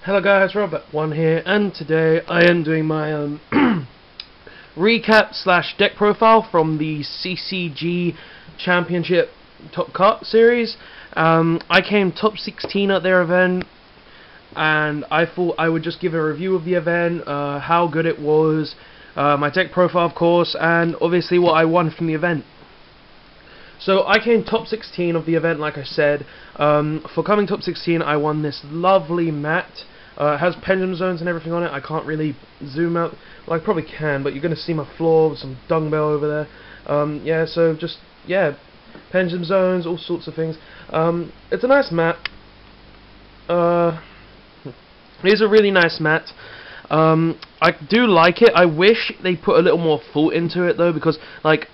Hello guys, Robert1 here, and today I am doing my recap slash deck profile from the CCG Championship Top Cut series. I came top 16 at their event, and I thought I would just give a review of the event, how good it was, my deck profile of course, and obviously what I won from the event. So I came top 16 of the event, like I said. For coming top 16, I won this lovely mat. It has pendulum zones and everything on it. I can't really zoom out. Well, I probably can, but you're going to see my floor with some dumbbell over there. Yeah, so just, yeah, pendulum zones, all sorts of things. It's a nice mat. It is a really nice mat. I do like it. I wish they put a little more thought into it, though, because, like,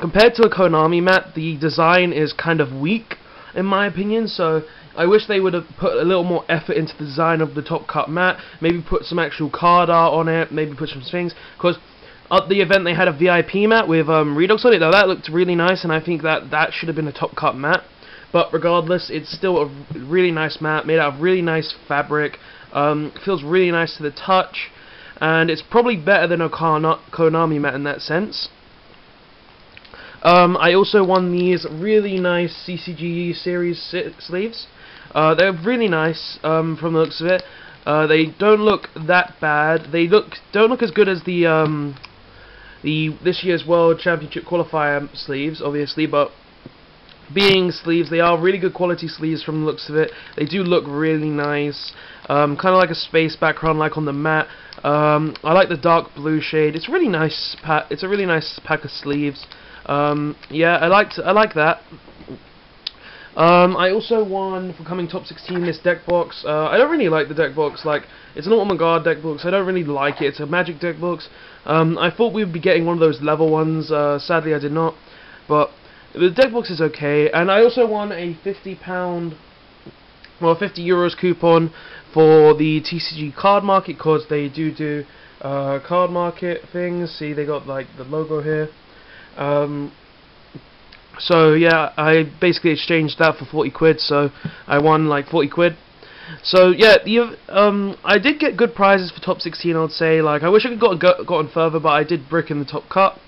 compared to a Konami mat, the design is kind of weak, in my opinion, so I wish they would have put a little more effort into the design of the Top Cut mat, maybe put some actual card art on it, maybe put some things, because at the event they had a VIP mat with Redux on it. Now that looked really nice, and I think that should have been a Top Cut mat, but regardless, it's still a really nice mat, made out of really nice fabric, feels really nice to the touch, and it's probably better than a Konami mat in that sense. I also won these really nice CCG series sleeves. They're really nice from the looks of it. They don't look that bad. They don't look as good as the this year's World Championship qualifier sleeves, obviously, but being sleeves, they are really good quality sleeves from the looks of it. They do look really nice. Kind of like a space background, like on the mat. I like the dark blue shade. It's really nice. It's a really nice pack of sleeves. Yeah, I like that. I also won for coming top 16 this deck box. I don't really like the deck box. Like, it's an Ultimate Guard deck box. I don't really like it. It's a Magic deck box. I thought we would be getting one of those level ones. Sadly, I did not. But the deck box is okay. And I also won a £50, well, €50 coupon for the TCG card market, because they do card market things. See, they got like the logo here. So yeah, I basically exchanged that for 40 quid, so I won like 40 quid. So yeah, I did get good prizes for top 16, I would say. Like, I wish I could gotten further, but I did brick in the top cut.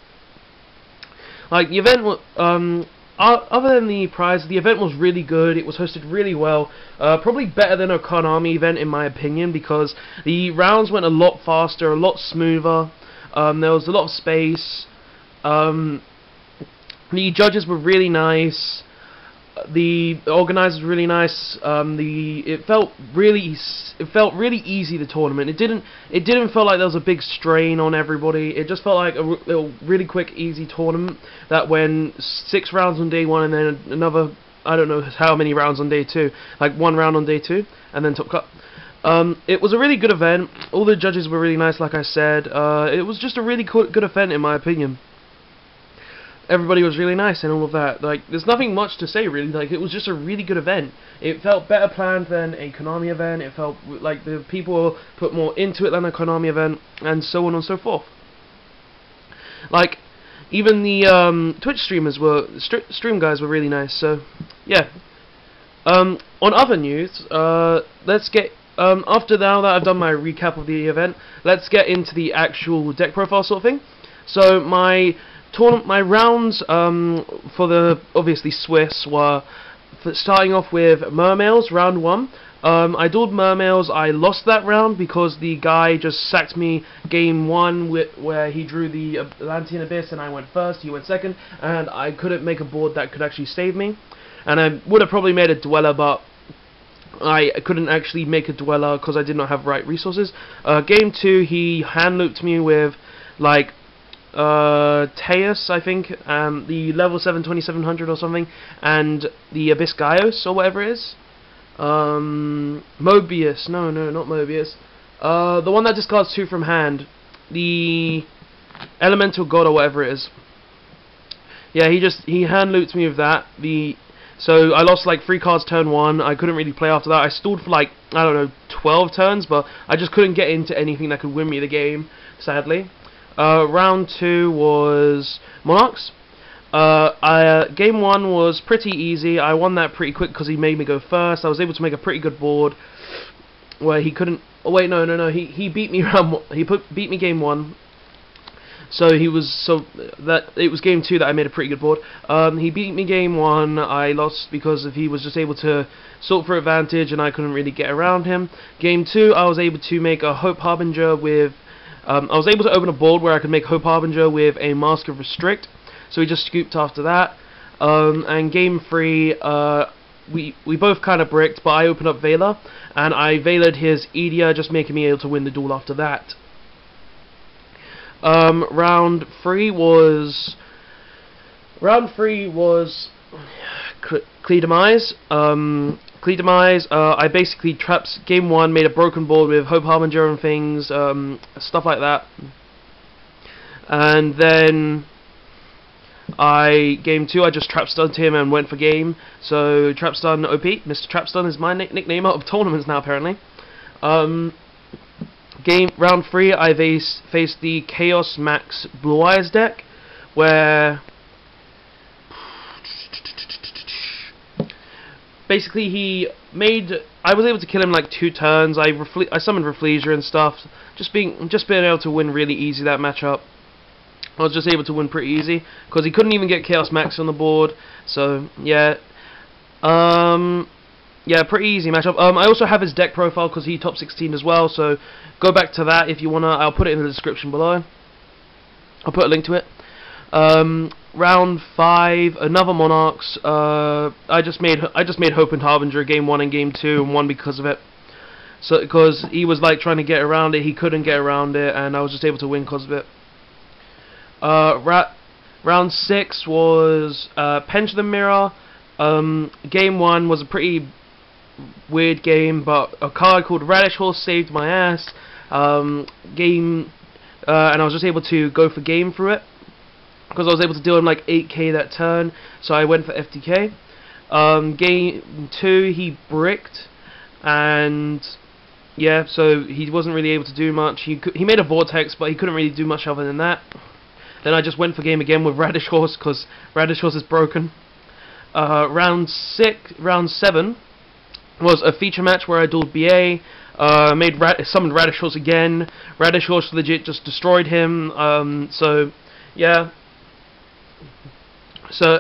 Like, the event, other than the prize, the event was really good. It was hosted really well. Probably better than a Konami event, in my opinion, because the rounds went a lot faster, a lot smoother. There was a lot of space. The judges were really nice. The organizers were really nice. It felt really easy, the tournament. It didn't feel like there was a big strain on everybody. It just felt like a little really quick, easy tournament that went 6 rounds on day 1 and then another, I don't know how many rounds on day 2, like 1 round on day 2 and then Top Cut. It was a really good event. All the judges were really nice, like I said. It was just a really good event, in my opinion. Everybody was really nice and all of that. Like, there's nothing much to say, really. Like, it was just a really good event. It felt better planned than a Konami event. It felt like the people put more into it than a Konami event, and so on and so forth. Like, even the Twitch streamers stream guys were really nice. So, yeah. On other news, let's get after now that I've done my recap of the event, let's get into the actual deck profile sort of thing. So my rounds for the obviously Swiss were starting off with Mermails, round 1. I dueled Mermails. I lost that round because the guy just sacked me game 1 where he drew the Atlantean Abyss and I went first, he went second, and I couldn't make a board that could actually save me. And I would have probably made a Dweller, but I couldn't actually make a Dweller because I did not have right resources. Game 2, he hand looped me with like Teus, I think, the level 7 2700 or something, and the Abyss Gaios or whatever it is. Mobius, no, not Mobius. The one that discards 2 from hand, the Elemental God or whatever it is. Yeah, he hand looped me with that. So I lost like 3 cards turn 1. I couldn't really play after that. I stalled for like, I don't know, 12 turns, but I just couldn't get into anything that could win me the game, sadly. Round 2 was Monarchs. Game 1 was pretty easy. I won that pretty quick because he made me go first. I was able to make a pretty good board where he couldn't. Oh wait, no. He beat me beat me game 1. So it was game 2 that I made a pretty good board. He beat me game 1. I lost because he was just able to sort for advantage, and I couldn't really get around him. Game 2, I was able to make a Hope Harbinger with. I was able to open a board where I could make Hope Harbinger with a Mask of Restrict. So he just scooped after that. And game 3, we both kind of bricked, but I opened up Veiler, and I Veilered his Edia, just making me able to win the duel after that. Round 3 was Cledemise. I basically trapped game 1, made a broken board with Hope Harbinger and things, stuff like that. And then game 2, I just trap stunned him and went for game. So trap stun OP, Mr. Trapstun is my nickname out of tournaments now apparently. Round 3, I faced the Chaos Max Blue Eyes deck, where basically I was able to kill him like 2 turns. I summoned Reflesia and stuff, just being able to win really easy that matchup. I was just able to win pretty easy because he couldn't even get Chaos Max on the board. So yeah. Yeah, pretty easy matchup. I also have his deck profile because he top 16 as well, so go back to that if you wanna. I'll put it in the description below. I'll put a link to it. Round 5, another Monarchs. I just made Hope and Harbinger game 1 and game 2, and won because of it. So because he was like trying to get around it, he couldn't get around it, and I was just able to win because of it. Round 6 was Pendulum Mirror. Game 1 was a pretty weird game, but a card called Radish Horse saved my ass. And I was just able to go for game through it because I was able to deal him like 8k that turn, so I went for FTK. Game 2, he bricked, and yeah, so he wasn't really able to do much. He made a Vortex, but he couldn't really do much other than that. Then I just went for game again with Radish Horse because Radish Horse is broken. Round 7 was a feature match where I dueled BA. Summoned Radish Horse again. Radish Horse legit just destroyed him. So yeah. So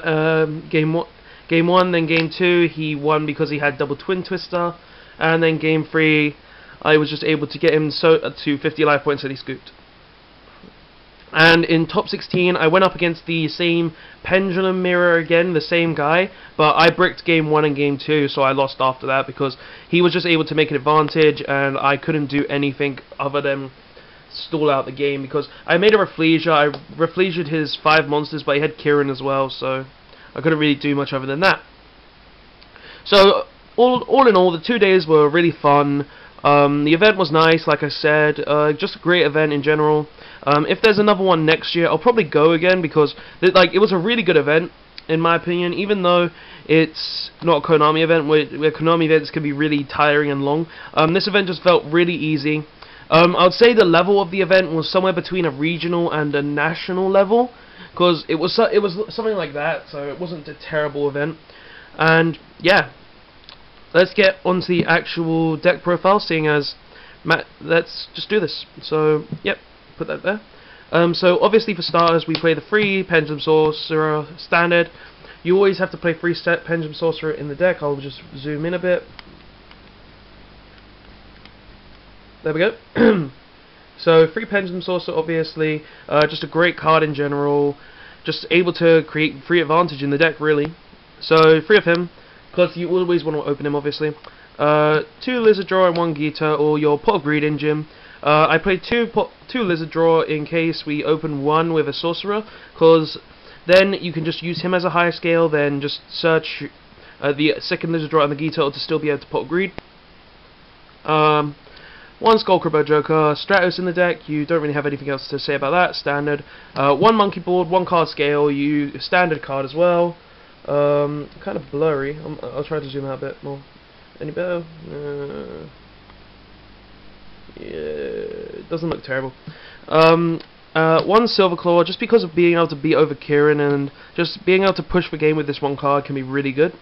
game 1, then game 2 he won because he had double Twin Twister, and then game 3 I was just able to get him to 50 life points that he scooped. And in top 16, I went up against the same Pendulum Mirror again, the same guy, but I bricked game 1 and game 2, so I lost after that because he was just able to make an advantage, and I couldn't do anything other than stall out the game because I made a Reflesia. I Reflesia'd his 5 monsters, but he had Kieran as well, so I couldn't really do much other than that. So all in all, the 2 days were really fun. The event was nice, like I said, just a great event in general. If there's another one next year, I'll probably go again because it was a really good event, in my opinion, even though it's not a Konami event, where Konami events can be really tiring and long. This event just felt really easy. I would say the level of the event was somewhere between a regional and a national level, because it was something like that, so it wasn't a terrible event. And yeah, let's get onto the actual deck profile, seeing as let's just do this. So yep, put that there. So obviously for starters we play the free Pendulum Sorcerer standard. You always have to play free Pendulum Sorcerer in the deck. I'll just zoom in a bit. There we go. So free Pendulum Sorcerer, obviously, just a great card in general, just able to create free advantage in the deck really. So 3 of him, because you always want to open him obviously. 2 Lizard Draw and 1 Gita, or your Pot of Greed engine. I played 2 Lizard Draw in case we open 1 with a Sorcerer, because then you can just use him as a higher scale, then just search the second Lizard Draw and the Gita to still be able to Pot of Greed. 1 Skullcrabber Joker, Stratos in the deck, you don't really have anything else to say about that, standard. 1 Monkey Board, 1 card scale, standard card as well. Kind of blurry, I'll try to zoom out a bit more. Any better? Yeah, it doesn't look terrible. one Silver Claw, just because of being able to beat over Kieran and just being able to push the game with this one card can be really good.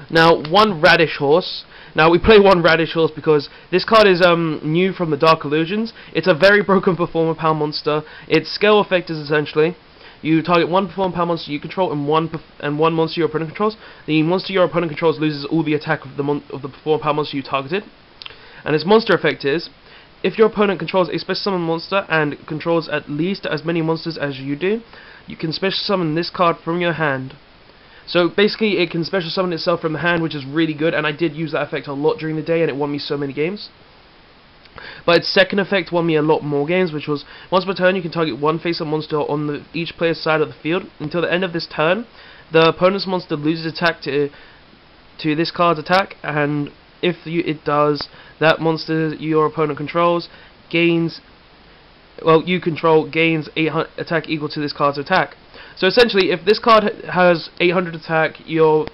Now, one Radish Horse. Now, we play one Radish Horse because this card is new from the Dark Illusions. It's a very broken Performer Power monster. Its scale effect is essentially you target one Performer Power monster you control and one monster your opponent controls. The monster your opponent controls loses all the attack of the Performer Power monster you targeted. And its monster effect is, if your opponent controls a special summon monster and controls at least as many monsters as you do, you can special summon this card from your hand. So basically it can special summon itself from the hand, which is really good, and I did use that effect a lot during the day and it won me so many games. But its second effect won me a lot more games, which was once per turn you can target one face-up monster on each player's side of the field. Until the end of this turn, the opponent's monster loses attack to this card's attack, and if it does, that monster your opponent controls gains 800 attack equal to this card's attack. So essentially, if this card has 800 attack, your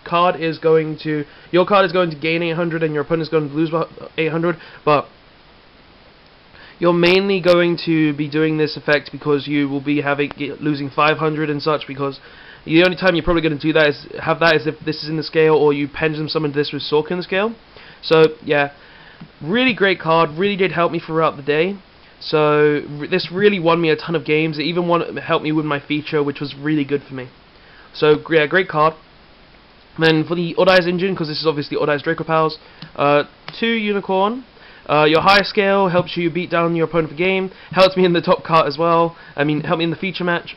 card is going to gain 800 and your opponent is going to lose 800, but you're mainly going to be doing this effect because you will be losing 500 and such, because the only time you're probably going to do that is if this is in the scale or you pendulum summon this with Sork in the scale. So yeah, really great card, really did help me throughout the day. So this really won me a ton of games. It even helped me with my feature, which was really good for me. So yeah, great card. Then for the Odd Eyes engine, because this is obviously Odd Eyes Dracopals, 2 Unicorn. Your higher scale helps you beat down your opponent for game. Helps me in the top card as well. Helped me in the feature match.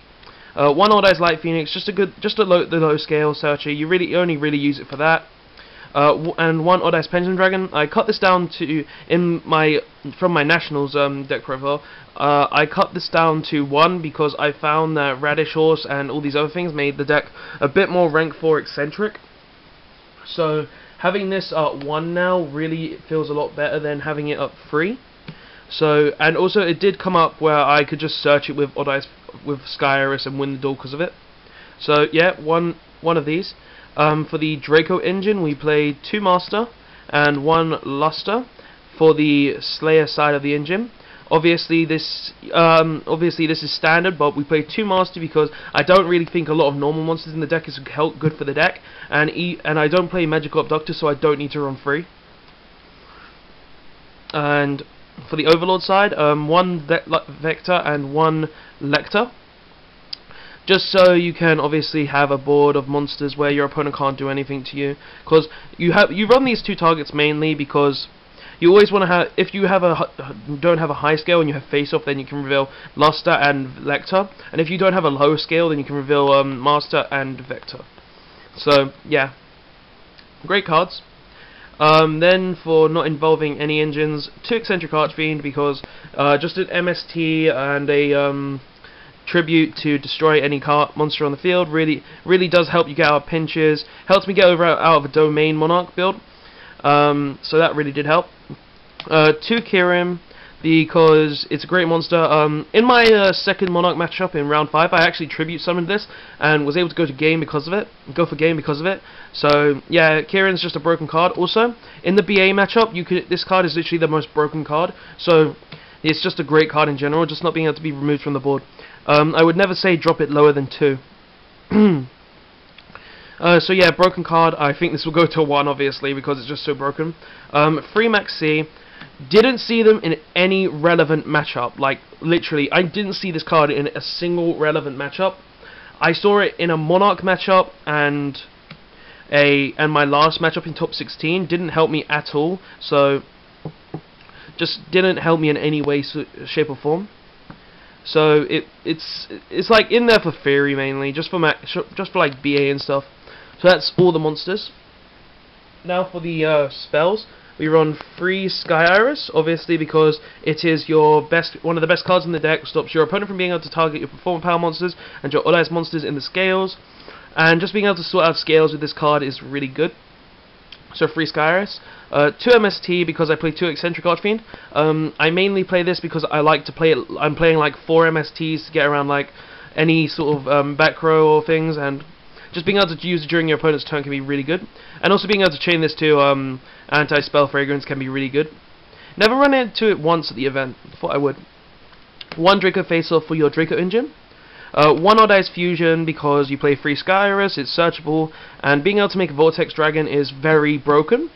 1 Odd Eyes Light Phoenix, the low scale searcher. You only really use it for that. And 1 Odd Eyes Pendulum Dragon. I cut this down from my Nationals deck profile. I cut this down to 1 because I found that Radish Horse and all these other things made the deck a bit more rank 4 eccentric. So having this at 1 now really feels a lot better than having it up 3. So, and also it did come up where I could just search it with Odd Eyes with Sky Iris and win the duel because of it. So yeah, one of these. For the Draco engine, we played 2 Master and 1 Luster for the Slayer side of the engine. Obviously this is standard, but we played 2 Master because I don't really think a lot of normal monsters in the deck is good for the deck, and I don't play Magical Abductor, so I don't need to run 3. And for the Overlord side, 1 Vector and 1 Lecter. Just so you can obviously have a board of monsters where your opponent can't do anything to you, because you run these 2 targets mainly because you always want to have, if you don't have a high scale and you have face off, then you can reveal Luster and Lecter, and if you don't have a low scale, then you can reveal Master and Vector. So yeah, great cards. Then for not involving any engines, 2 Eccentric Archfiend because just an MST and a tribute to destroy any monster on the field really does help you get out of pinches. Helps me get out of a domain monarch build, so that really did help. 2 Kirim because it's a great monster. In my second monarch matchup in round 5, I actually tribute summoned this and was able to go for game because of it. So yeah, Kirin's just a broken card. Also in the BA matchup, this card is literally the most broken card, so it's just a great card in general, just not being able to be removed from the board. I would never say drop it lower than 2. So yeah, broken card. I think this will go to 1 obviously because it's just so broken. 3 Maxi. Didn't see them in any relevant matchup. Like literally, I didn't see this card in a single relevant matchup. I saw it in a Monarch matchup and my last matchup in top 16. Didn't help me at all. So just didn't help me in any way, shape or form. So it's like in there for theory mainly, just for like BA and stuff. So that's all the monsters. Now for the spells, we run 3 Sky Iris, obviously because it is one of the best cards in the deck. Stops your opponent from being able to target your Performer Power monsters and your Odd Eyes monsters in the scales, and just being able to sort out scales with this card is really good. So 3 Sky Iris. 2 MST because I play 2 Eccentric Archfiend. I mainly play this because I like to play it. I'm playing like 4 MSTs to get around like any sort of back row or things, and just being able to use it during your opponent's turn can be really good. And also being able to chain this to Anti-Spell Fragrance can be really good. Never run into it once at the event. Thought I would. 1 Draco face-off for your Draco engine. 1 Odd Eyes Fusion because you play 3 Sky Iris, it's searchable, and being able to make a Vortex Dragon is very broken.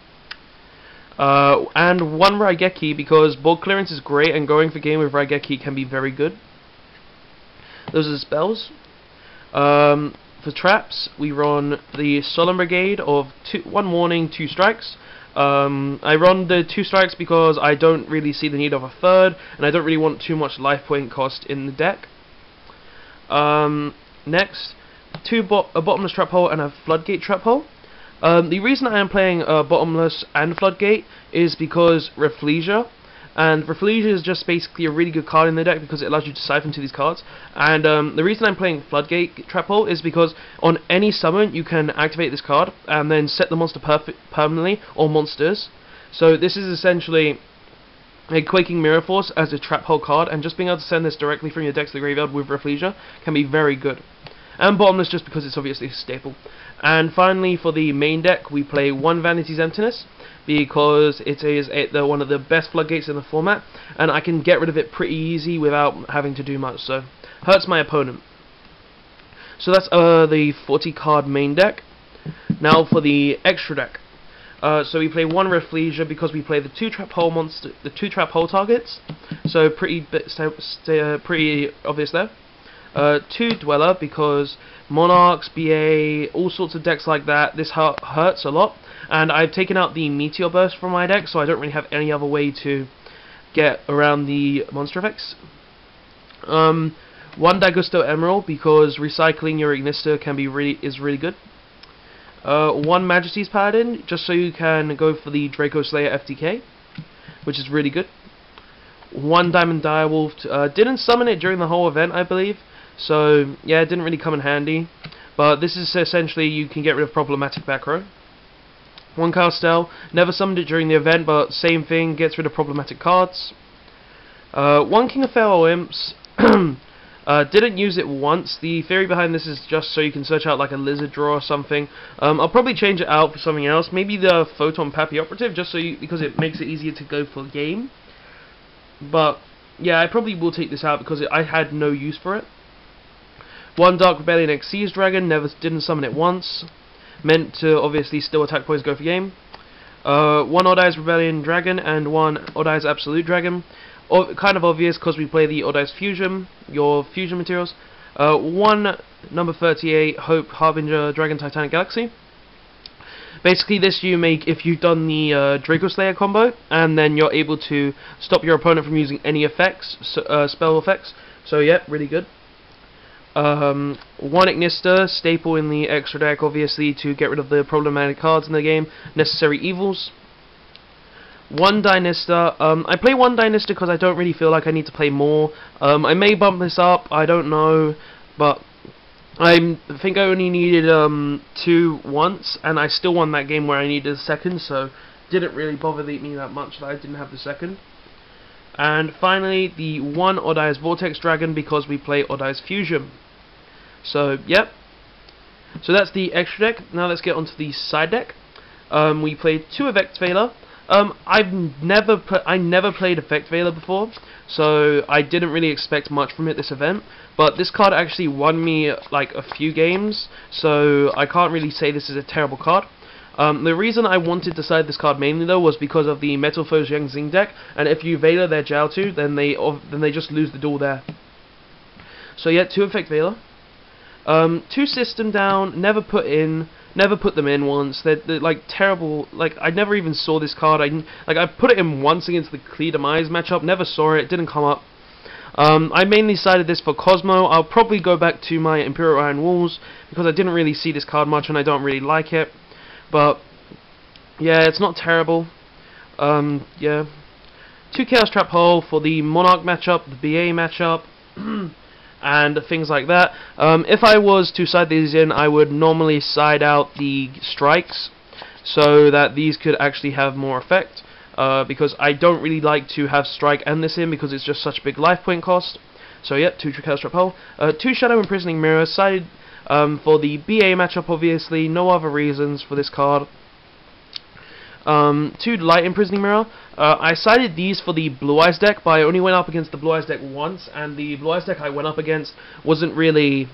And 1 Raigeki because board clearance is great, and going for game with Raigeki can be very good. Those are the spells. For traps, we run the Solemn Brigade of 1 warning, 2 strikes. I run the 2 strikes because I don't really see the need of a 3rd, and I don't really want too much life point cost in the deck. Next, a Bottomless Trap Hole and a Floodgate Trap Hole. The reason I am playing Bottomless and Floodgate is because Rafflesia. And Rafflesia is just basically a really good card in the deck because it allows you to siphon to these cards. And the reason I'm playing Floodgate Trap Hole is because on any summon you can activate this card and then set the monster permanently, or monsters. So this is essentially a Quaking Mirror Force as a Trap Hole card, and just being able to send this directly from your deck to the graveyard with Rafflesia can be very good. And Bottomless just because it's obviously a staple. And finally, for the main deck, we play 1 Vanity's Emptiness because it is one of the best floodgates in the format, and I can get rid of it pretty easy without having to do much, so hurts my opponent. So that's the 40 card main deck. Now for the extra deck. So we play 1 Rafflesia because we play the 2 Trap Hole targets. So pretty obvious there. 2 Dweller because Monarchs, BA, all sorts of decks like that, this hurts a lot. And I've taken out the Meteor Burst from my deck, so I don't really have any other way to get around the monster effects. 1 Dagusto Emerald because recycling your Ignister is really good. 1 Majesty's Paladin just so you can go for the Draco Slayer FTK, which is really good. 1 Diamond Direwolf, didn't summon it during the whole event, I believe, so yeah, it didn't really come in handy, but this is essentially you can get rid of problematic back row. 1 Castel, never summoned it during the event, but same thing, gets rid of problematic cards. 1 King of Feral Imps, didn't use it once. The theory behind this is just so you can search out like a lizard draw or something. I'll probably change it out for something else, maybe the Photon Pappy Operative, just so because it makes it easier to go for game. But yeah, I probably will take this out because I had no use for it. 1 Dark Rebellion Xyz Dragon, didn't summon it once. Meant to obviously still attack points, go for game. 1 Odd Eyes Rebellion Dragon and 1 Odd Eyes Absolute Dragon. Kind of obvious because we play the Odd Eyes Fusion, your fusion materials. 1 number 38 Hope Harbinger Dragon Titanic Galaxy. Basically this you make if you've done the Draco Slayer combo, and then you're able to stop your opponent from using any effects, spell effects. So yeah, really good. 1 Ignister, staple in the extra deck obviously to get rid of the problematic cards in the game, Necessary Evils. 1 Dynista, I play 1 Dynista because I don't really feel like I need to play more. I may bump this up, I don't know, but I think I only needed 2 once, and I still won that game where I needed a second, so didn't really bother me that much that I didn't have the second. And finally, the 1 Odd Eyes Vortex Dragon because we play Odd Eyes Fusion. So, yep. So that's the extra deck. Now let's get onto the side deck. We played 2 Effect Veiler. I never played Effect Veiler before, so I didn't really expect much from it this event. But this card actually won me like a few games, so I can't really say this is a terrible card. The reason I wanted to side this card mainly though was because of the Metal Foes Yang Xing deck, and if you Veiler their Jiaotu, then they just lose the duel there. So yeah, 2 Effect Veiler. 2 System Down, never put them in once. They're like terrible. Like I never even saw this card. I put it in once against the Clear Demise matchup. Never saw it. Didn't come up. I mainly sided this for Cosmo. I'll probably go back to my Imperial Iron Walls because I didn't really see this card much and I don't really like it. But yeah, it's not terrible. Yeah, 2 Chaos Trap Hole for the Monarch matchup, the BA matchup. And things like that. If I was to side these in, I would normally side out the strikes so that these could actually have more effect, because I don't really like to have strike and this in because it's just such a big life point cost. So yeah, 2 Chaos Trap Hole. 2 Shadow Imprisoning Mirror, sided for the BA matchup obviously, no other reasons for this card. 2 Light Imprisoning Mirror. I sided these for the Blue Eyes deck, but I only went up against the Blue Eyes deck once, and the Blue Eyes deck I went up against wasn't really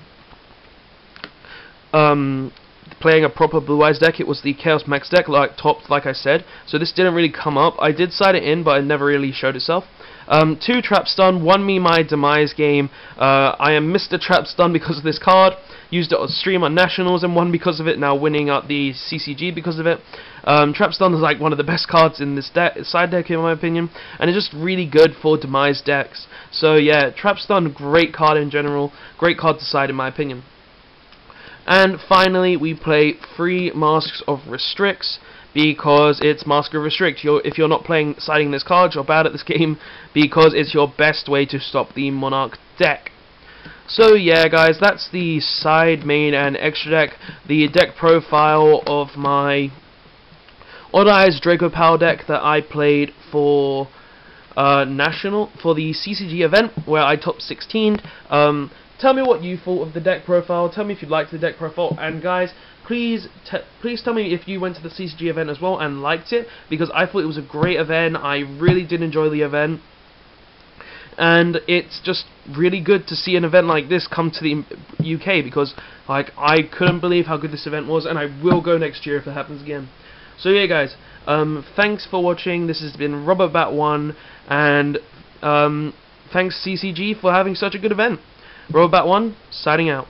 playing a proper Blue Eyes deck. It was the Chaos Max deck, like I said, so this didn't really come up. I did side it in, but it never really showed itself. 2 Trap Stun won me my demise game. I am Mr. Trap Stun because of this card. Used it on stream on Nationals and won because of it, now winning at the CCG because of it. Trap Stun is like one of the best cards in this side deck in my opinion, and it's just really good for demise decks. So yeah, Trap Stun, great card in general, great card to side in my opinion. And finally we play 3 Masks of Restricts, because it's Mask of Restrict. If you're not siding this card, you're bad at this game, because it's your best way to stop the Monarch deck. So yeah guys, that's the side, main and extra deck, the deck profile of my Odd Eyes Dracopal deck that I played for for the CCG event where I top 16'd. Tell me what you thought of the deck profile, tell me if you liked the deck profile, and guys, please tell me if you went to the CCG event as well and liked it, because I thought it was a great event. I really did enjoy the event. And it's just really good to see an event like this come to the UK, because like I couldn't believe how good this event was, and I will go next year if it happens again. So yeah guys, thanks for watching. This has been RobotBat1, and thanks CCG for having such a good event. RobotBat1 signing out.